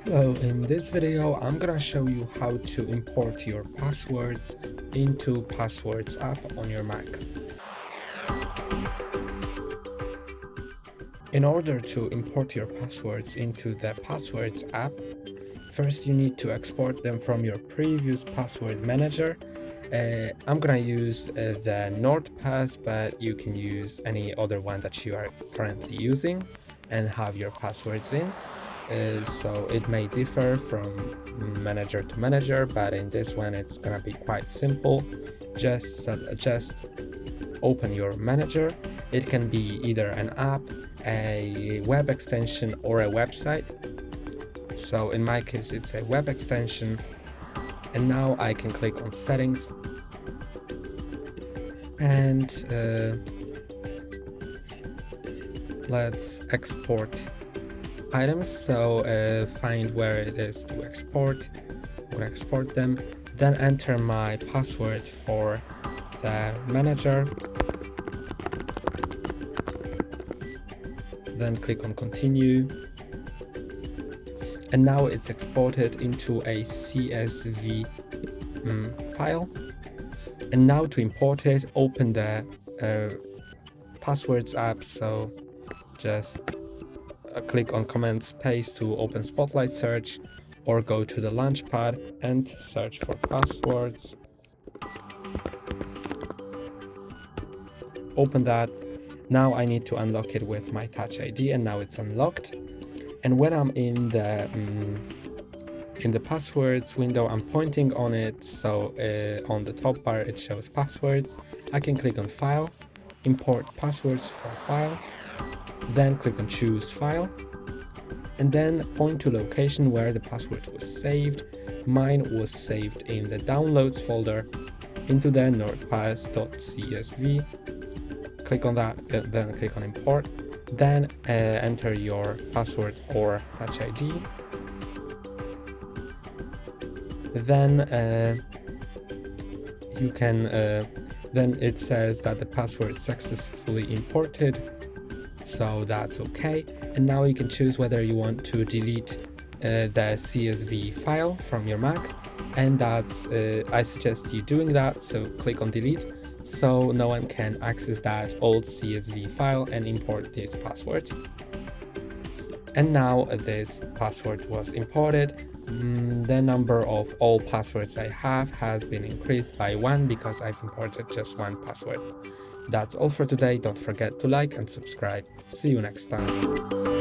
So in this video, I'm gonna show you how to import your passwords into Passwords app on your Mac. In order to import your passwords into the Passwords app, first you need to export them from your previous password manager. I'm gonna use the NordPass, but you can use any other one that you are currently using and have your passwords in. So it may differ from manager to manager, but in this one it's gonna be quite simple. Just open your manager. It can be either an app, a web extension, or a website. So in my case it's a web extension, and now I can click on settings and let's export items. So find where it is to export. We'll export them, then enter my password for the manager, then click on continue, and now it's exported into a CSV file. And now to import it, open the Passwords app. So just click on Command Space to open Spotlight Search, or go to the Launchpad and search for passwords. Open that. Now I need to unlock it with my Touch ID, and now it's unlocked. And when I'm in the passwords window, I'm pointing on it, so on the top bar it shows passwords. I can click on File, Import Passwords from File, then click on Choose File, and then point to location where the password was saved. Mine was saved in the Downloads folder into the nordpass.csv. Click on that, then click on Import, then enter your password or Touch ID. Then you can then it says that the password successfully imported, so that's okay. And now you can choose whether you want to delete the CSV file from your Mac, and that's I suggest you doing that. So click on delete, so no one can access that old CSV file and import this password. And now this password was imported. The number of all passwords I have has been increased by 1 because I've imported just one password. That's all for today. Don't forget to like and subscribe. See you next time.